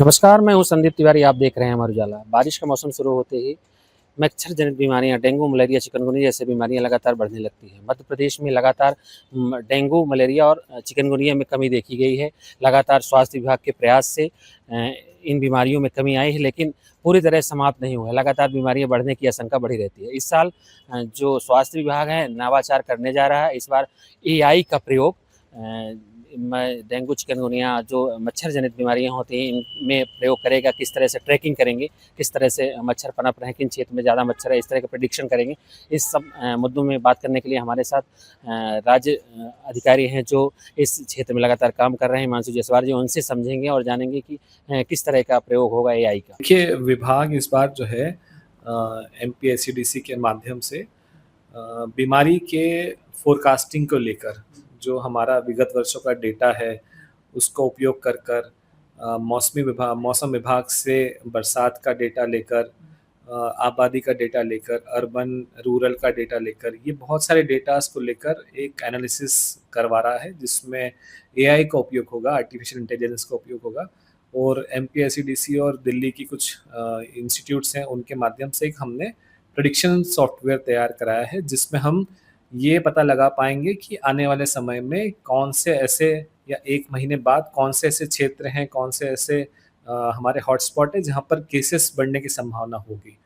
नमस्कार, मैं हूँ संदीप तिवारी, आप देख रहे हैं अमर उजाला। बारिश का मौसम शुरू होते ही मच्छर जनित बीमारियाँ डेंगू, मलेरिया, चिकनगुनिया जैसी बीमारियाँ लगातार बढ़ने लगती हैं। मध्य प्रदेश में लगातार डेंगू, मलेरिया और चिकनगुनिया में कमी देखी गई है। लगातार स्वास्थ्य विभाग के प्रयास से इन बीमारियों में कमी आई है, लेकिन पूरी तरह समाप्त नहीं हुआ है। लगातार बीमारियाँ बढ़ने की आशंका बढ़ी रहती है। इस साल जो स्वास्थ्य विभाग है नवाचार करने जा रहा है। इस बार एआई का प्रयोग डेंगू, चिकनगुनिया जो मच्छर जनित बीमारियाँ होती हैं इनमें प्रयोग करेगा। किस तरह से ट्रैकिंग करेंगे, किस तरह से मच्छर पनप रहे हैं, किन क्षेत्र में ज़्यादा मच्छर है, इस तरह का प्रेडिक्शन करेंगे। इस सब मुद्दों में बात करने के लिए हमारे साथ राज्य अधिकारी हैं जो इस क्षेत्र में लगातार काम कर रहे हैं, हिमांशु जायसवाल जी। उनसे समझेंगे और जानेंगे कि किस तरह का प्रयोग होगा एआई का। देखिए, विभाग इस बार जो है एमपीएससीडीसी के माध्यम से बीमारी के फोरकास्टिंग को लेकर जो हमारा विगत वर्षों का डेटा है, उसको उपयोग कर मौसम विभाग से बरसात का डेटा लेकर, आबादी का डेटा लेकर, अर्बन रूरल का डेटा लेकर, ये बहुत सारे डेटास को लेकर एक एनालिसिस करवा रहा है, जिसमें एआई का उपयोग होगा, आर्टिफिशियल इंटेलिजेंस का उपयोग होगा। और एमपीएससीडीसी और दिल्ली की कुछ इंस्टीट्यूट्स हैं, उनके माध्यम से एक हमने प्रेडिक्शन सॉफ्टवेयर तैयार कराया है, जिसमें हम ये पता लगा पाएंगे कि आने वाले समय में कौन से ऐसे या 1 महीने बाद कौन से ऐसे क्षेत्र हैं, कौन से ऐसे हमारे हॉटस्पॉट है जहाँ पर केसेस बढ़ने की संभावना होगी।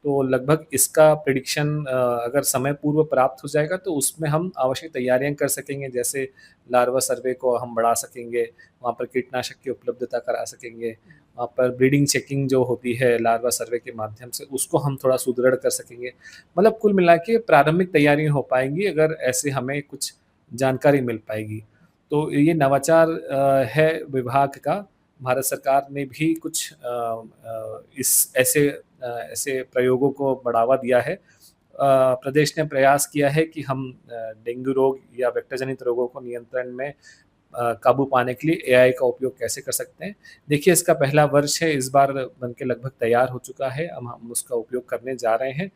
तो लगभग इसका प्रेडिक्शन अगर समय पूर्व प्राप्त हो जाएगा तो उसमें हम आवश्यक तैयारियां कर सकेंगे, जैसे लार्वा सर्वे को हम बढ़ा सकेंगे, वहाँ पर कीटनाशक की उपलब्धता करा सकेंगे, वहाँ पर ब्रीडिंग चेकिंग जो होती है लार्वा सर्वे के माध्यम से उसको हम थोड़ा सुदृढ़ कर सकेंगे। मतलब कुल मिला के प्रारंभिक तैयारी हो पाएंगी अगर ऐसे हमें कुछ जानकारी मिल पाएगी। तो ये नवाचार है विभाग का। भारत सरकार ने भी कुछ इस ऐसे प्रयोगों को बढ़ावा दिया है। प्रदेश ने प्रयास किया है कि हम डेंगू रोग या वेक्टर जनित रोगों को नियंत्रण में काबू पाने के लिए एआई का उपयोग कैसे कर सकते हैं। देखिए, इसका पहला वर्ष है, इस बार बन के लगभग तैयार हो चुका है। अब हम उसका उपयोग करने जा रहे हैं।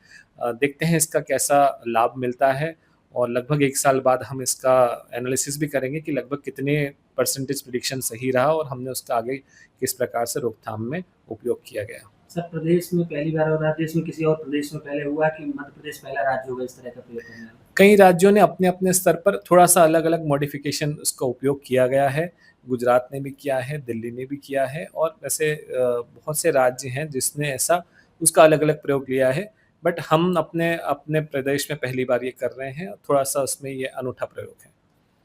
देखते हैं इसका कैसा लाभ मिलता है और लगभग 1 साल बाद हम इसका एनालिसिस भी करेंगे कि लगभग कितने परसेंटेज प्रेडिक्शन सही रहा और हमने उसका आगे किस प्रकार से रोकथाम में उपयोग किया गया। सर, प्रदेश में पहली बार हो रहा है, देश में किसी और प्रदेश में पहले हुआ कि मध्य प्रदेश पहला राज्य होगा इस तरह का प्रयोग करने वाला? कई राज्यों ने अपने-अपने स्तर पर थोड़ा-सा अलग-अलग मॉडिफ़िकेशन उसका उपयोग किया गया है। गुजरात ने भी किया है, दिल्ली ने भी किया है और वैसे बहुत से राज्य हैं जिसने ऐसा उसका अलग-अलग प्रयोग लिया है। बट हम अपने अपने प्रदेश में पहली बार ये कर रहे हैं, थोड़ा-सा उसमें ये अनूठा प्रयोग है।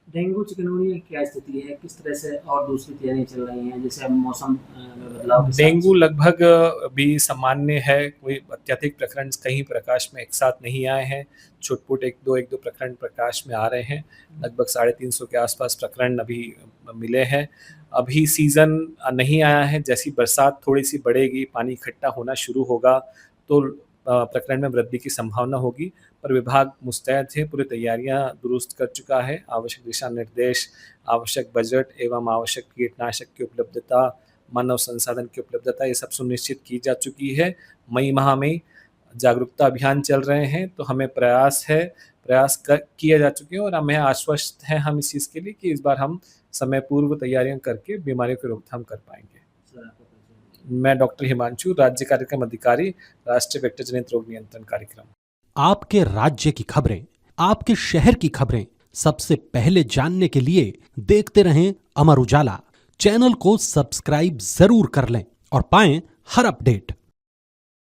डेंगू, चिकनगुनिया की क्या स्थिति है? किस तरह से और दूसरी तैयारियाँ चल रही हैं? जैसे अब मौसम में बदलाव के साथ डेंगू लगभग भी सामान्य है, कोई अत्यधिक प्रकरण कहीं प्रकाश में एक साथ नहीं आए हैं। छुटपुट 1-2 प्रकरण प्रकाश में आ रहे हैं। लगभग 350 के आसपास प्रकरण अभी मिले हैं। अभी सीज़न नहीं आया है, जैसी बरसात थोड़ी-सी बढ़ेगी, पानी इकट्ठा होना शुरू होगा, तो प्रकरण में वृद्धि की संभावना होगी। पर विभाग मुस्तैद है, पूरी तैयारियाँ दुरुस्त कर चुका है। आवश्यक दिशा निर्देश, आवश्यक बजट एवं आवश्यक कीटनाशक की उपलब्धता, मानव संसाधन की उपलब्धता, ये सब सुनिश्चित की जा चुकी है। मई माह में जागरूकता अभियान चल रहे हैं, तो हमें प्रयास किए जा चुके हैं और हमें आश्वस्त हैं हम इस चीज़ के लिए कि इस बार हम समय पूर्व तैयारियां करके बीमारियों की रोकथाम कर पाएंगे। मैं डॉक्टर हिमांशु, राज्य कार्यक्रम अधिकारी, राष्ट्रीय वेक्टर जनित रोग नियंत्रण कार्यक्रम। आपके राज्य की खबरें, आपके शहर की खबरें सबसे पहले जानने के लिए देखते रहें अमर उजाला। चैनल को सब्सक्राइब जरूर कर लें और पाएं हर अपडेट।